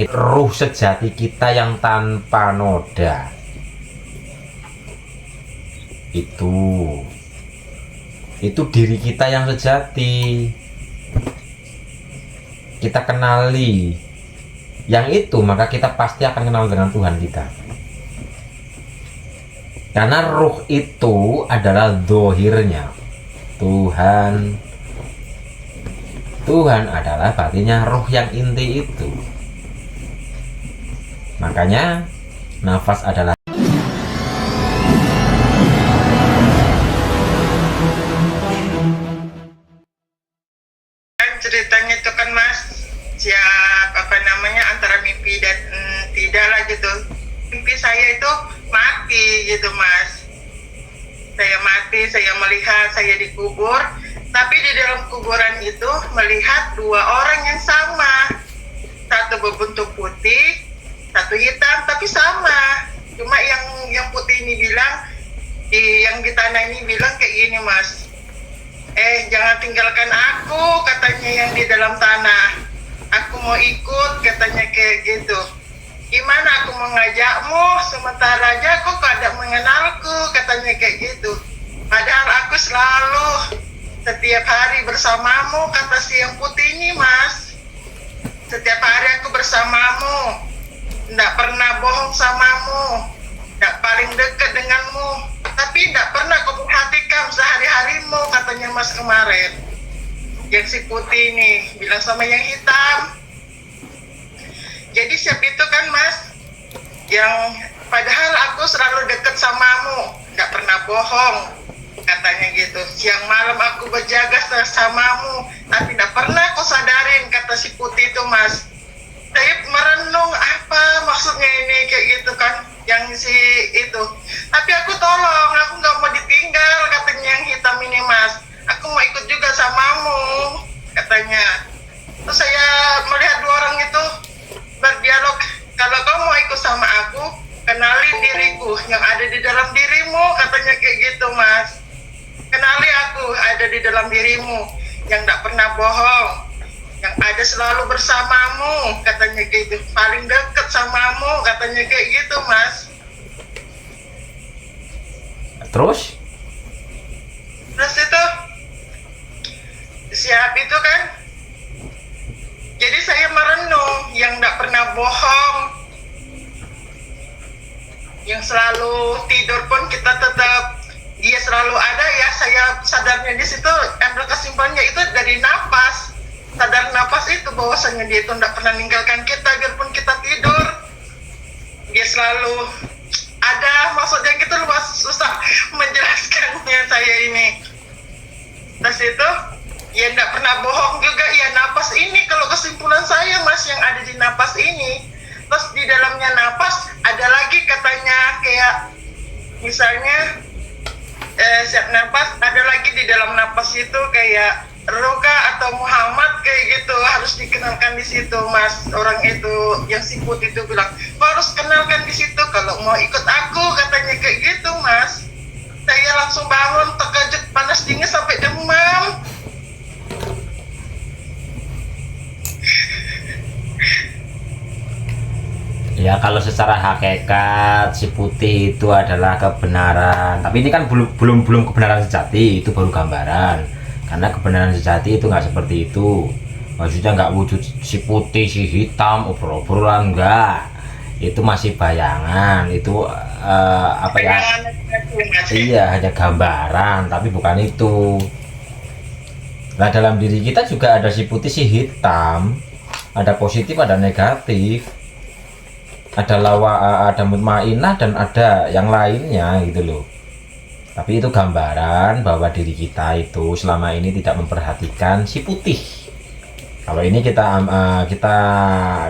Ruh sejati kita yang tanpa noda itu diri kita yang sejati. Kita kenali yang itu, maka kita pasti akan kenal dengan Tuhan kita. Karena ruh itu adalah dohirnya Tuhan. Tuhan adalah batinnya ruh yang inti itu. Makanya nafas adalah ceritanya itu kan Mas, siap antara mimpi dan tidak lah gitu. Mimpi saya itu mati gitu Mas. Saya mati, saya melihat saya dikubur, tapi di dalam kuburan itu melihat dua orang yang sama. Satu berbentuk putih, satu hitam, tapi sama. Cuma yang putih ini bilang, yang di tanah ini bilang kayak gini Mas. Jangan tinggalkan aku, katanya yang di dalam tanah. Aku mau ikut, katanya kayak gitu. Gimana aku mau ngajakmu, sementara aja kok kada mengenalku, katanya kayak gitu. Padahal aku selalu setiap hari bersamamu, kata si yang putih ini Mas. Setiap hari aku bersamamu, tidak pernah bohong samamu, tidak paling dekat denganmu, tapi tidak pernah kau perhatikan sehari-harimu, katanya Mas kemarin. Yang si putih ini bilang sama yang hitam. Jadi siap itu kan Mas, yang padahal aku selalu dekat samamu, tidak pernah bohong, katanya gitu. Siang malam aku berjaga samamu, tapi tidak pernah kau sadarin, kata si putih itu Mas. Saya merenung apa maksudnya ini kayak gitu kan, yang si itu. Tapi aku tolong, aku nggak mau ditinggal, katanya yang hitam ini Mas. Aku mau ikut juga samamu, katanya. Terus saya melihat dua orang itu berdialog, kalau kau mau ikut sama aku, kenalin diriku yang ada di dalam dirimu, katanya kayak gitu Mas. Kenali aku ada di dalam dirimu, yang tak pernah bohong, yang ada selalu bersamamu, katanya kayak gitu, paling dekat samamu, katanya kayak gitu Mas. terus itu siap itu kan, jadi saya merenung, yang tak pernah bohong, yang selalu tidur pun kita tetap, dia selalu ada ya. Saya sadarnya di situ, ambil kesimpulannya itu dari nafas. Sadar nafas itu bahwasanya dia itu tidak pernah meninggalkan kita biarpun kita tidur. Dia selalu ada, maksudnya gitu luas, susah menjelaskannya saya ini. Terus itu ya tidak pernah bohong juga ya, nafas ini kalau kesimpulan saya Mas, yang ada di nafas ini. Terus di dalamnya nafas ada lagi katanya, kayak misalnya siap nafas, ada lagi di dalam nafas itu kayak Roka atau Muhammad kayak gitu, harus dikenalkan di situ Mas. Orang itu yang si putih itu bilang, kau harus kenalkan di situ kalau mau ikut aku, katanya kayak gitu Mas. Saya langsung bangun terkejut, panas dingin sampai demam. ya, kalau secara hakikat si putih itu adalah kebenaran, tapi ini kan belum kebenaran sejati, itu baru gambaran. Karena kebenaran sejati itu nggak seperti itu, maksudnya nggak wujud si putih si hitam obrolan, enggak, itu masih bayangan, itu iya, hanya gambaran, tapi bukan itu. Nah, dalam diri kita juga ada si putih si hitam, ada positif ada negatif, ada ada mutmainah dan ada yang lainnya gitu loh. Tapi itu gambaran bahwa diri kita itu selama ini tidak memperhatikan si putih. Kalau ini kita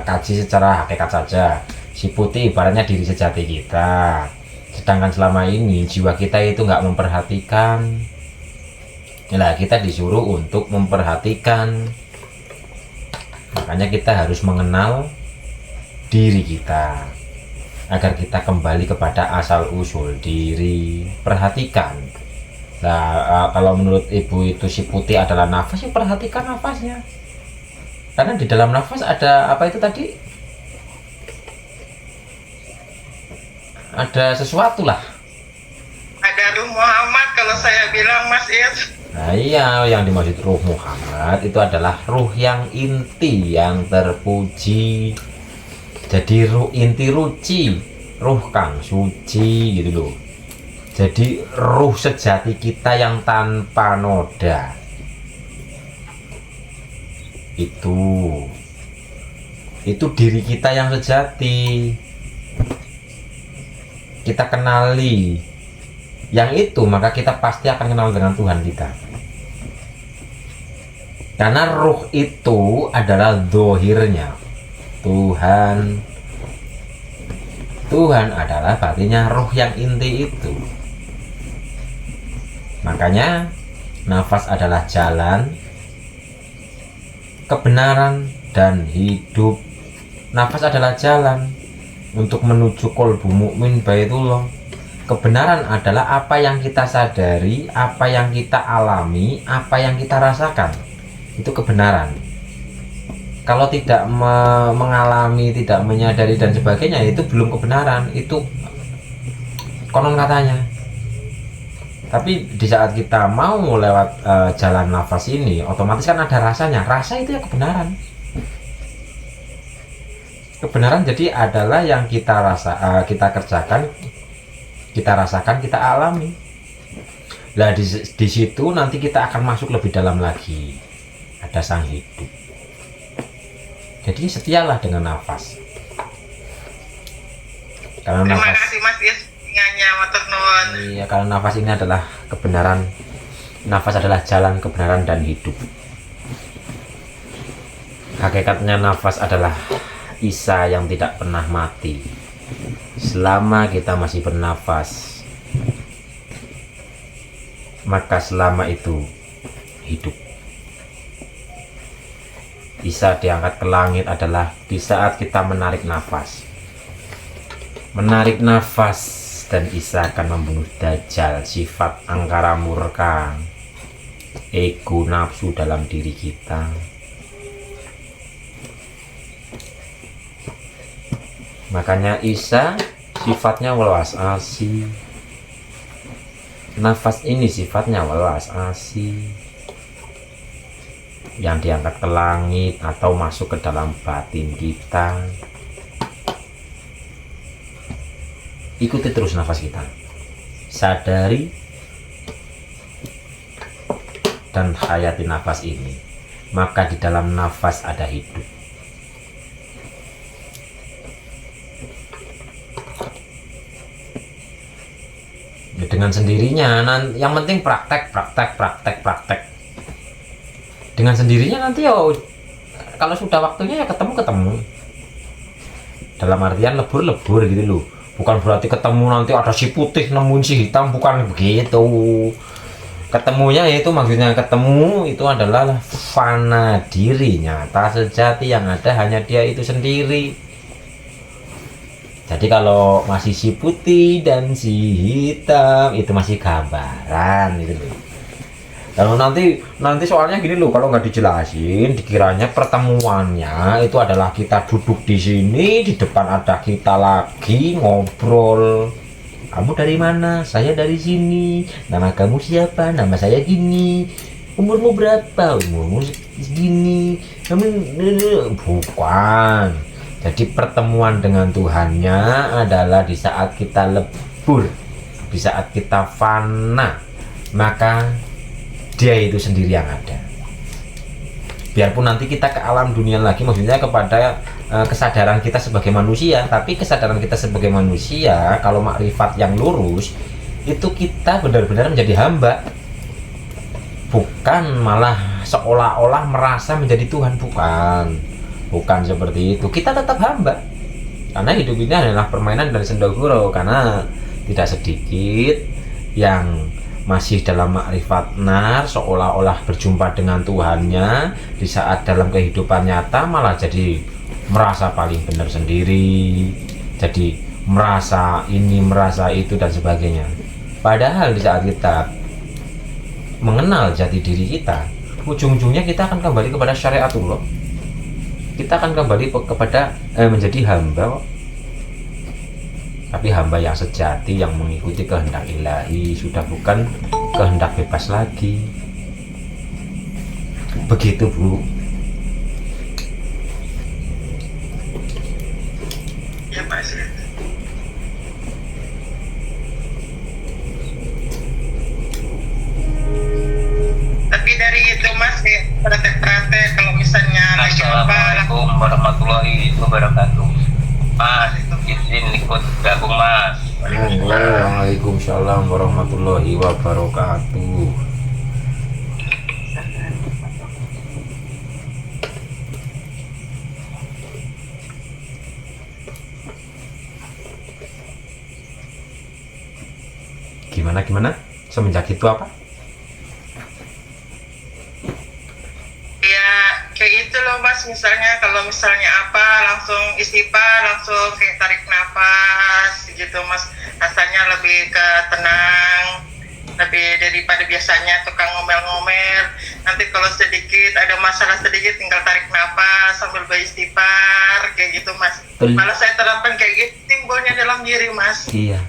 kaji secara hakikat saja. Si putih ibaratnya diri sejati kita, sedangkan selama ini jiwa kita itu nggak memperhatikan. Nah, kita disuruh untuk memperhatikan. Makanya kita harus mengenal diri kita agar kita kembali kepada asal usul diri. Perhatikan. Nah, kalau menurut ibu itu si putih adalah nafas, ya perhatikan nafasnya. Karena di dalam nafas ada apa itu tadi? ada sesuatu lah. Ada Ruh Muhammad kalau saya bilang Mas Is. Nah iya, yang dimaksud ruh Muhammad itu adalah ruh yang inti, yang terpuji. Jadi ruh inti ruci, ruh kang suci gitu loh. Jadi ruh sejati kita yang tanpa noda. Itu diri kita yang sejati. Kita kenali yang itu, maka kita pasti akan kenal dengan Tuhan kita. Karena ruh itu adalah dohirnya Tuhan. Tuhan adalah batinnya ruh yang inti itu. Makanya nafas adalah jalan kebenaran dan hidup. Nafas adalah jalan untuk menuju qalbu mukmin baitullah. Kebenaran adalah apa yang kita sadari, apa yang kita alami, apa yang kita rasakan. Itu kebenaran. Kalau tidak mengalami, tidak menyadari dan sebagainya, itu belum kebenaran. Itu konon katanya. Tapi di saat kita mau lewat jalan nafas ini, otomatis kan ada rasanya. Rasa itu ya kebenaran. Kebenaran jadi adalah yang kita kita kerjakan, kita rasakan, kita alami. Nah di situ nanti kita akan masuk lebih dalam lagi. Ada sang hidup. Jadi setialah dengan nafas. Karena Terima nafas, kasih Mas Is ingatnya matur nuwun. iya, karena nafas ini adalah kebenaran. Nafas adalah jalan kebenaran dan hidup. Hakikatnya nafas adalah Isa yang tidak pernah mati. Selama kita masih bernafas, maka selama itu hidup. Isa diangkat ke langit adalah di saat kita menarik nafas. Menarik nafas dan Isa akan membunuh Dajjal, sifat angkara murka, ego nafsu dalam diri kita. Makanya Isa sifatnya welas asih. Nafas ini sifatnya welas asih, yang diangkat ke langit atau masuk ke dalam batin kita. Ikuti terus nafas kita, sadari dan hayati nafas ini, maka di dalam nafas ada hidup. Dengan sendirinya, yang penting praktek. Dengan sendirinya nanti kalau sudah waktunya ya ketemu. Dalam artian lebur gitu loh. Bukan berarti ketemu nanti ada si putih nemuin si hitam, bukan begitu. Ketemunya itu maksudnya ketemu itu adalah fana diri nyata sejati yang ada hanya dia itu sendiri. Jadi kalau masih si putih dan si hitam itu masih gambaran gitu loh. Kalau nanti soalnya gini loh, kalau nggak dijelasin dikiranya pertemuannya itu adalah kita duduk di sini, di depan ada kita lagi ngobrol. Kamu dari mana? Saya dari sini. Nama kamu siapa? Nama saya gini. Umurmu berapa? Umurmu segini. Kamu bukan. Jadi pertemuan dengan Tuhannya adalah di saat kita lebur, di saat kita fana, maka dia itu sendiri yang ada. Biarpun nanti kita ke alam dunia lagi, maksudnya kepada kesadaran kita sebagai manusia, tapi kesadaran kita sebagai manusia, kalau makrifat yang lurus, itu kita benar-benar menjadi hamba. Bukan malah seolah-olah merasa menjadi Tuhan, bukan seperti itu. Kita tetap hamba, karena hidup ini adalah permainan dari sendaguro. Karena tidak sedikit yang masih dalam makrifat nar, seolah-olah berjumpa dengan Tuhannya, di saat dalam kehidupan nyata malah jadi merasa paling benar sendiri, jadi merasa ini, merasa itu dan sebagainya. Padahal di saat kita mengenal jati diri kita, ujung-ujungnya kita akan kembali kepada syariatullah. Kita akan kembali kepada menjadi hamba. Tapi hamba yang sejati yang mengikuti kehendak ilahi sudah bukan kehendak bebas lagi. Begitu Bu. Ya Mas. Tapi dari itu Mas, kayak praktek-praktek kalau misalnya lagi apa, Assalamualaikum warahmatullahi wabarakatuh. Mas, izin ikut gabung Mas. Waalaikumsalam warahmatullahi wabarakatuh. Gimana? Semenjak itu apa? ya kayak itu loh Mas, misalnya kalau misalnya apa langsung istighfar, langsung kayak tarik nafas gitu Mas, rasanya lebih ke tenang, lebih daripada biasanya tukang ngomel-ngomel. Nanti kalau sedikit ada masalah sedikit tinggal tarik nafas sambil beristighfar kayak gitu Mas. Malah saya terapkan kayak gitu, timbulnya dalam diri Mas. Iya.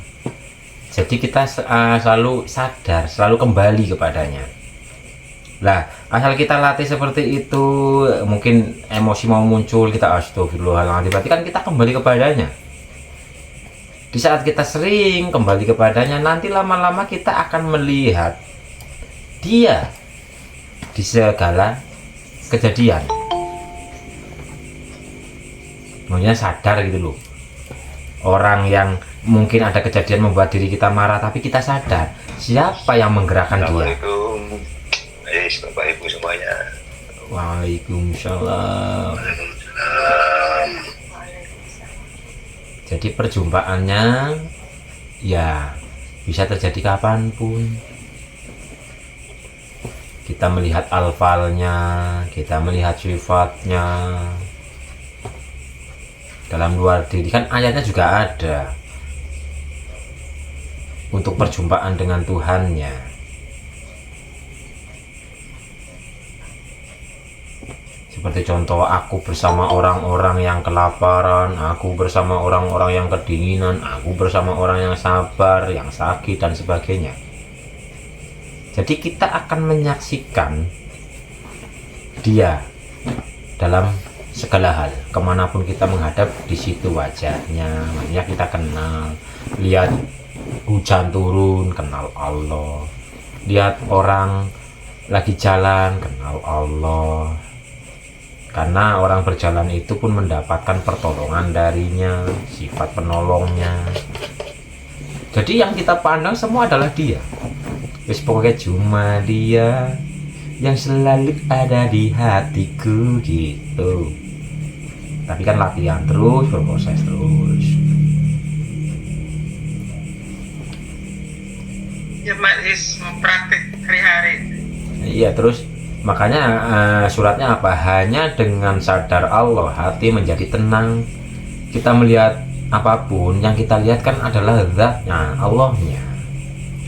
Jadi kita selalu sadar, selalu kembali kepadanya. Lah, asal kita latih seperti itu, mungkin emosi mau muncul, kita astagfirullahaladzim, berarti kan kita kembali kepadanya. Di saat kita sering kembali kepadanya, nanti lama-lama kita akan melihat dia di segala kejadian. Maunya sadar gitu loh. Orang yang mungkin ada kejadian membuat diri kita marah, tapi kita sadar siapa yang menggerakkan dia. Assalamualaikum. Bapak Ibu semuanya. Waalaikumsalam. Jadi perjumpaannya ya bisa terjadi kapanpun. Kita melihat alfalnya, kita melihat sifatnya. Dalam luar diri kan ayatnya juga ada untuk perjumpaan dengan Tuhannya. Seperti contoh, aku bersama orang-orang yang kelaparan, aku bersama orang-orang yang kedinginan, aku bersama orang yang sabar, yang sakit dan sebagainya. Jadi kita akan menyaksikan dia dalam segala hal, kemanapun kita menghadap, di situ wajahnya, makanya kita kenal. Lihat hujan turun, kenal Allah. Lihat orang lagi jalan, kenal Allah. Karena orang berjalan itu pun mendapatkan pertolongan darinya, sifat penolongnya. Jadi yang kita pandang semua adalah dia. Wis pokoknya cuma dia yang selalu ada di hatiku gitu. Tapi kan latihan terus, berproses terus. Ya Mas, mempraktik hari-hari. Iya, terus makanya suratnya apa? Hanya dengan sadar Allah hati menjadi tenang. Kita melihat apapun, yang kita lihat kan adalah zatnya, Allahnya.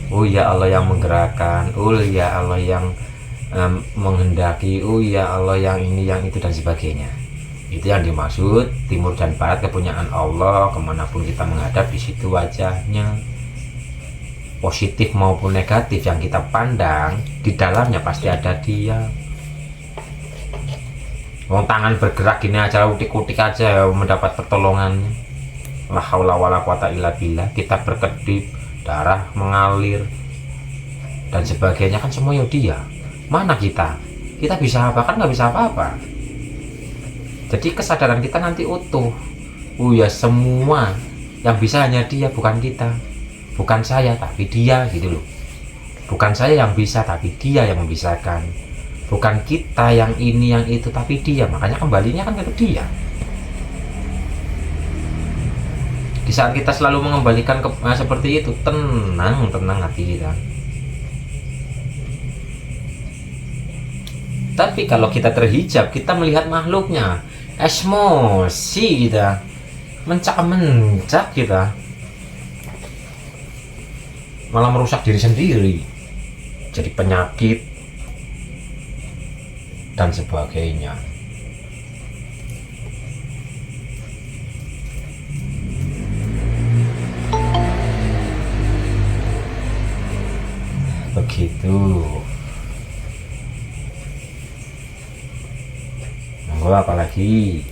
Oh ya Allah yang menggerakkan, oh ya Allah yang menghendaki, oh ya Allah yang ini, yang itu dan sebagainya. Itu yang dimaksud timur dan barat kepunyaan Allah. Kemanapun kita menghadap, di situ wajahnya. Positif maupun negatif yang kita pandang, di dalamnya pasti ada dia. Wong tangan bergerak gini aja, utik-utik aja mendapat pertolongan. La haula wala quwata illa billah. Kita berkedip, darah mengalir dan sebagainya, kan semua ya dia. Mana kita? Kita bisa apa? Kan nggak bisa apa-apa. Jadi kesadaran kita nanti utuh. Oh ya, semua yang bisa hanya dia, bukan kita. Bukan saya tapi dia gitu loh. Bukan saya yang bisa tapi dia yang membisarkan. Bukan kita yang ini yang itu tapi dia. Makanya kembalinya kan ke dia. Di saat kita selalu mengembalikan seperti itu, tenang hati kita. Tapi kalau kita terhijab, kita melihat makhluknya, emosi kita, mencak-mencak kita, malah merusak diri sendiri, jadi penyakit dan sebagainya. gitu. Monggo apalagi?